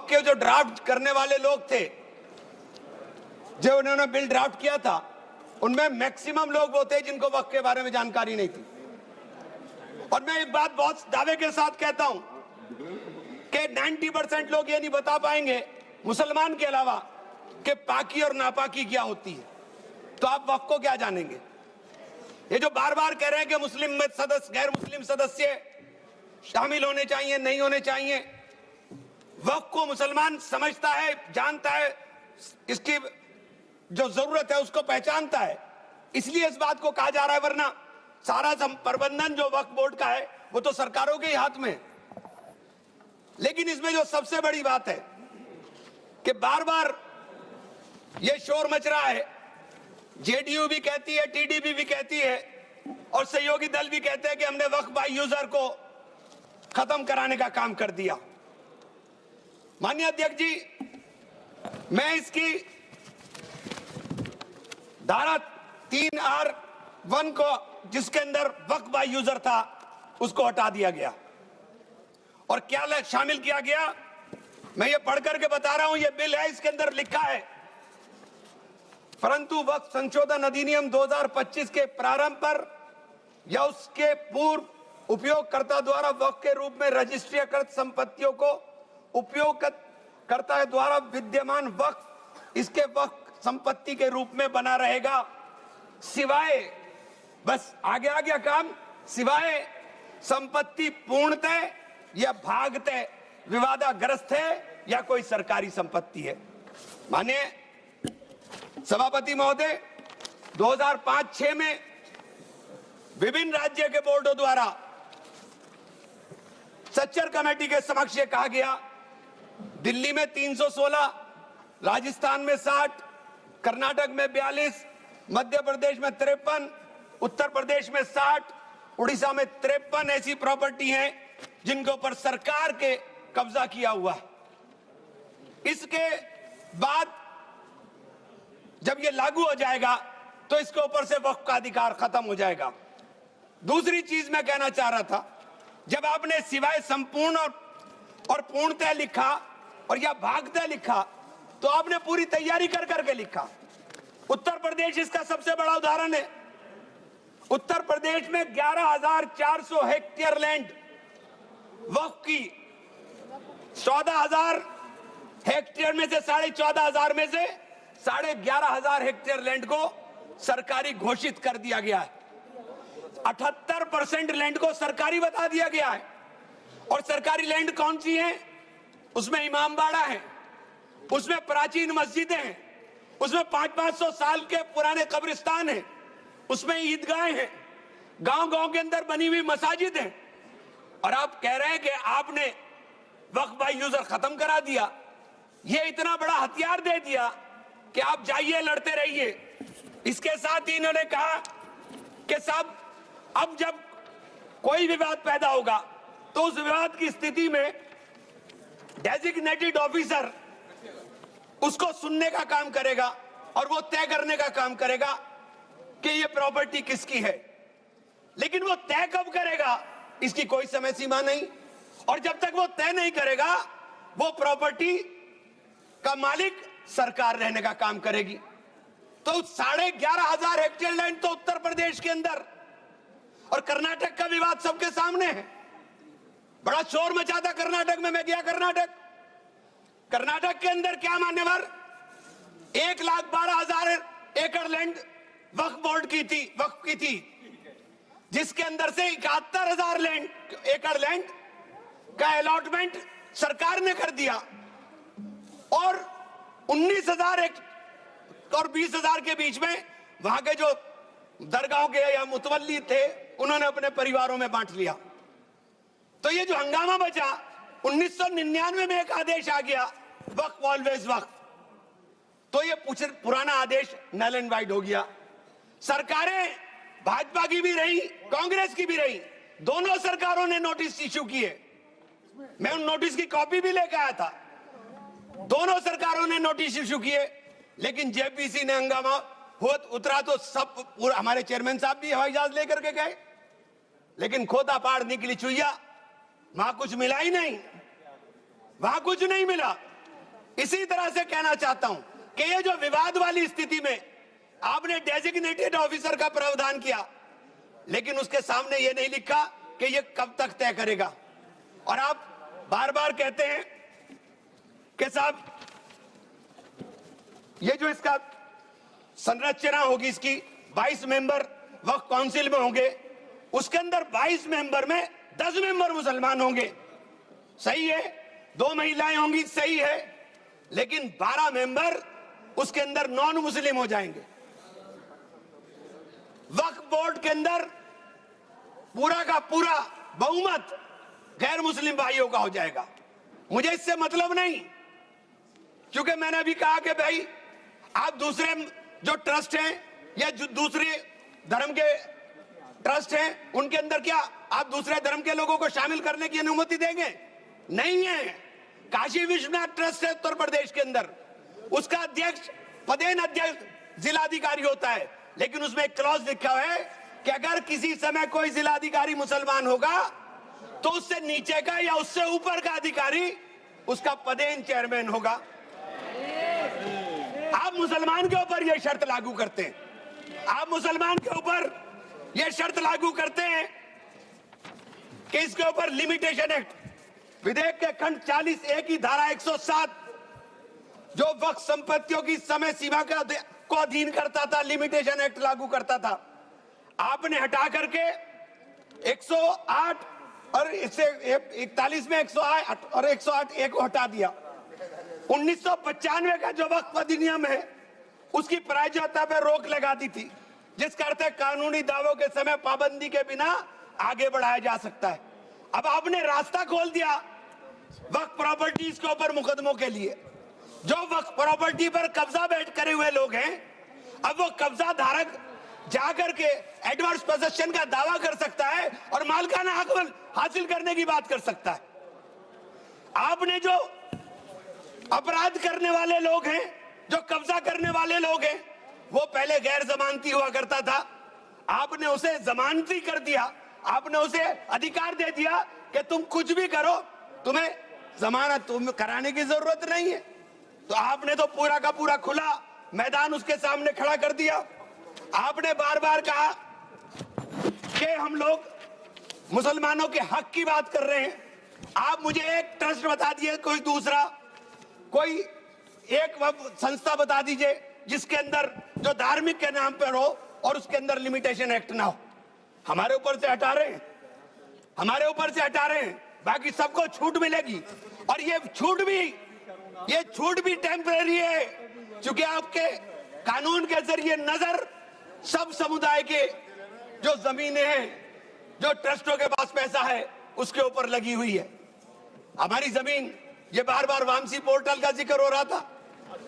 के जो ड्राफ्ट करने वाले लोग थे, जो उन्होंने बिल ड्राफ्ट किया था, उनमें मैक्सिमम लोग वो थे जिनको वक्फ के बारे में जानकारी नहीं थी। और मैं एक बात बहुत दावे के साथ कहता हूं कि 90% लोग ये नहीं बता पाएंगे, मुसलमान के अलावा, कि पाकी और नापाकी क्या होती है। तो आप वक्फ को क्या जानेंगे? ये जो बार बार कह रहे हैं कि मुस्लिम में सदस्य, गैर मुस्लिम सदस्य शामिल होने चाहिए, नहीं होने चाहिए, वक्फ को मुसलमान समझता है, जानता है, इसकी जो जरूरत है उसको पहचानता है, इसलिए इस बात को कहा जा रहा है। वरना सारा प्रबंधन जो वक्फ बोर्ड का है वो तो सरकारों के ही हाथ में है। लेकिन इसमें जो सबसे बड़ी बात है कि बार बार ये शोर मच रहा है, जेडीयू भी कहती है, टीडीपी भी कहती है और सहयोगी दल भी कहते हैं कि हमने वक्फ बाय यूजर को खत्म कराने का काम कर दिया। माननीय अध्यक्ष जी, मैं इसकी धारा 3R1 को, जिसके अंदर वक्फ बाय यूजर था, उसको हटा दिया गया और क्या शामिल किया गया, मैं ये पढ़ करके बता रहा हूं। ये बिल है, इसके अंदर लिखा है, परंतु वक्फ संशोधन अधिनियम 2025 के प्रारंभ पर या उसके पूर्व उपयोगकर्ता द्वारा वक्फ के रूप में रजिस्ट्रीकृत संपत्तियों को उपयोगकर्ता द्वारा विद्यमान वक्फ इसके वक्फ संपत्ति के रूप में बना रहेगा, सिवाय, बस आगे आ गया काम, सिवाय संपत्ति पूर्णतः या भागतः विवादाग्रस्त है या कोई सरकारी संपत्ति है। माने सभापति महोदय, 2005-6 में विभिन्न राज्य के बोर्डों द्वारा सच्चर कमेटी के समक्ष ये कहा गया, दिल्ली में 316, राजस्थान में 60, कर्नाटक में 42, मध्य प्रदेश में 53, उत्तर प्रदेश में 60, उड़ीसा में 53 ऐसी प्रॉपर्टी हैं जिनके ऊपर सरकार के कब्जा किया हुआ है। इसके बाद जब ये लागू हो जाएगा तो इसके ऊपर से वक्फ का अधिकार खत्म हो जाएगा। दूसरी चीज मैं कहना चाह रहा था, जब आपने सिवाय संपूर्ण और पूर्णतः लिखा और या भागतः लिखा, तो आपने पूरी तैयारी कर करके लिखा। उत्तर प्रदेश इसका सबसे बड़ा उदाहरण है। उत्तर प्रदेश में 11,400 हेक्टेयर लैंड वक्फ की, 14,000 हेक्टेयर में से 14,500 में से 11,500 हेक्टेयर लैंड को सरकारी घोषित कर दिया गया है। 78% लैंड को सरकारी बता दिया गया है। और सरकारी लैंड कौन सी है? उसमें इमामबाड़ा है, उसमें प्राचीन मस्जिदें हैं, उसमें 500-500 साल के पुराने कब्रिस्तान हैं, उसमें ईदगाहें हैं, गांव-गांव के अंदर बनी हुई मसाजिद हैं। और आप कह रहे हैं कि आपने वक्फ बाय यूजर खत्म करा दिया। ये इतना बड़ा हथियार दे दिया कि आप जाइए, लड़ते रहिए। इसके साथ ही इन्होंने कहा कि साहब, अब जब कोई विवाद पैदा होगा तो उस विवाद की स्थिति में डेजिग्नेटेड ऑफिसर उसको सुनने का काम करेगा और वो तय करने का काम करेगा कि ये प्रॉपर्टी किसकी है। लेकिन वो तय कब करेगा, इसकी कोई समय सीमा नहीं। और जब तक वो तय नहीं करेगा, वो प्रॉपर्टी का मालिक सरकार रहने का काम करेगी। तो 11,500 हेक्टेयर लैंड तो उत्तर प्रदेश के अंदर, और कर्नाटक का विवाद सबके सामने है। बड़ा शोर मचा था कर्नाटक में। मैं गया कर्नाटक, कर्नाटक के अंदर क्या मान्यवर 1,12,000 एकड़ लैंड वक्फ बोर्ड की थी, वक्फ की थी, जिसके अंदर से 71,000 एकड़ लैंड का अलॉटमेंट सरकार ने कर दिया और 19,000 और 20,000 के बीच में वहां के जो दरगाहों के या मुतवल्ली थे उन्होंने अपने परिवारों में बांट लिया। तो ये जो हंगामा बचा, 1999 में एक आदेश आ गया, वक्फ ऑलवेज वक्फ, तो ये पुराना आदेश नल एंड वाइड हो गया। सरकारें भाजपा की भी रही, कांग्रेस की भी रही, दोनों सरकारों ने नोटिस इश्यू किए। मैं उन नोटिस की कॉपी भी लेकर आया था। दोनों सरकारों ने नोटिस इश्यू किए, लेकिन जेपीसी ने हंगामा उतरा तो सब पूरा, हमारे चेयरमैन साहब भी हवाई जहाज लेकर के गए, लेकिन खोदा पाड़ निकली चुईया, वहां कुछ मिला ही नहीं, वहां कुछ नहीं मिला। इसी तरह से कहना चाहता हूं कि ये जो विवाद वाली स्थिति में आपने डेजिग्नेटेड ऑफिसर का प्रावधान किया, लेकिन उसके सामने ये नहीं लिखा कि ये कब तक तय करेगा। और आप बार बार कहते हैं कि साहब ये जो इसका संरचना होगी, इसकी 22 मेंबर वक्फ काउंसिल में होंगे, उसके अंदर 22 मेंबर में 10 मेंबर मुसलमान होंगे, सही है, 2 महिलाएं होंगी, सही है, लेकिन 12 मेंबर उसके अंदर नॉन मुस्लिम हो जाएंगे। वक्फ बोर्ड के अंदर पूरा का पूरा बहुमत गैर मुस्लिम भाइयों का हो जाएगा। मुझे इससे मतलब नहीं, क्योंकि मैंने अभी कहा कि भाई आप दूसरे जो ट्रस्ट हैं या जो दूसरे धर्म के ट्रस्ट हैं, उनके अंदर क्या आप दूसरे धर्म के लोगों को शामिल करने की अनुमति देंगे? नहीं है। काशी विश्वनाथ ट्रस्ट है उत्तर प्रदेश के अंदर, उसका अध्यक्ष पदेन अध्यक्ष जिलाधिकारी होता है, लेकिन उसमें एक क्लॉज लिखा हुआ है कि अगर किसी समय कोई जिलाधिकारी मुसलमान होगा तो उससे नीचे का या उससे ऊपर का अधिकारी उसका पदेन चेयरमैन होगा। आप मुसलमान के ऊपर यह शर्त लागू करते हैं, आप मुसलमान के ऊपर यह शर्त लागू करते हैं कि इसके ऊपर लिमिटेशन एक्ट, विधेयक के खंड 40A की धारा 107 जो वक्फ संपत्तियों की समय सीमा को अधीन करता था, लिमिटेशन एक्ट लागू करता था, आपने हटा करके 108 और इससे 41 में 108 और 108A को हटा दिया। 1995 का जो वक्फ अधिनियम है उसकी प्रायज्यता पर रोक लगा दी थी, जिसका अर्थ है कानूनी दावों के समय पाबंदी के बिना आगे बढ़ाया जा सकता है। अब आपने रास्ता खोल दिया वक्फ प्रॉपर्टीज के ऊपर मुकदमों के लिए। जो वक्फ प्रॉपर्टी पर कब्जा बैठ करे हुए लोग हैं, अब वो कब्जा धारक जाकर के एडवर्स पोजेशन का दावा कर सकता है और मालिकाना हक हासिल करने की बात कर सकता है। आपने जो अपराध करने वाले लोग हैं, जो कब्जा करने वाले लोग हैं, वो पहले गैर जमानती हुआ करता था, आपने उसे जमानती कर दिया, आपने उसे अधिकार दे दिया कि तुम कुछ भी करो, तुम्हें जमानत तुम कराने की जरूरत नहीं है। तो आपने तो पूरा का पूरा खुला मैदान उसके सामने खड़ा कर दिया। आपने बार बार कहा कि हम लोग मुसलमानों के हक की बात कर रहे हैं। आप मुझे एक ट्रस्ट बता दिए, कोई दूसरा, कोई एक संस्था बता दीजिए जिसके अंदर जो धार्मिक के नाम पर हो और उसके अंदर लिमिटेशन एक्ट ना हो। हमारे ऊपर से हटा रहे हैं, हमारे ऊपर से हटा रहे हैं, बाकी सबको छूट मिलेगी। और ये छूट भी टेम्परेरी है, क्योंकि आपके कानून के जरिए नजर सब समुदाय के जो जमीनें हैं, जो ट्रस्टों के पास पैसा है, उसके ऊपर लगी हुई है। हमारी जमीन, ये बार बार वामसी पोर्टल का जिक्र हो रहा था,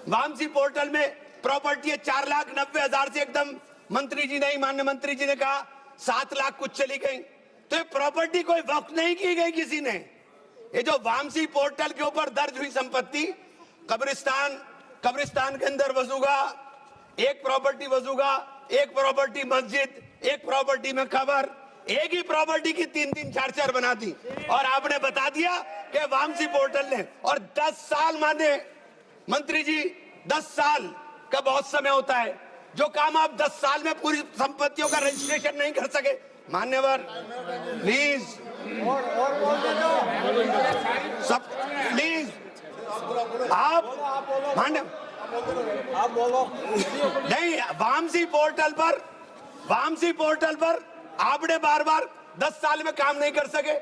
वामसी पोर्टल में प्रॉपर्टी 4,90,000 से एकदम मंत्री जी ने, माननीय मंत्री जी ने कहा 7 लाख कुछ चली गई। तो ये प्रॉपर्टी कोई वक्त नहीं की गई किसी ने। ये जो वामसी पोर्टल के ऊपर दर्ज हुई संपत्ति, कब्रिस्तान के अंदर वसूगा, एक प्रॉपर्टी वसूगा, एक प्रॉपर्टी मस्जिद, एक प्रॉपर्टी में कब्र, एक ही प्रॉपर्टी की 3-3, 4-4 बना दी। और आपने बता दिया कि वामसी पोर्टल ने, और 10 साल माने मंत्री जी, 10 साल का बहुत समय होता है। जो काम आप 10 साल में पूरी संपत्तियों का रजिस्ट्रेशन नहीं कर सके, मान्यवर प्लीज सब प्लीज आप बोलो नहीं। वामसी पोर्टल पर आपने बार बार 10 साल में काम नहीं कर सके।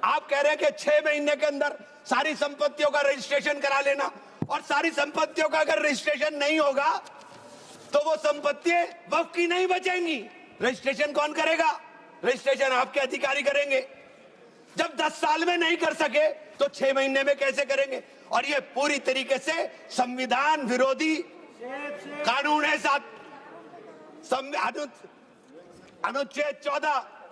आप कह रहे हैं कि 6 महीने के अंदर सारी संपत्तियों का रजिस्ट्रेशन करा लेना, और सारी संपत्तियों का अगर रजिस्ट्रेशन नहीं होगा तो वो संपत्तियां वक्फ की नहीं बचेंगी। रजिस्ट्रेशन कौन करेगा? रजिस्ट्रेशन आपके अधिकारी करेंगे। जब 10 साल में नहीं कर सके तो 6 महीने में कैसे करेंगे? और ये पूरी तरीके से संविधान विरोधी कानून है। अनुच्छेद 14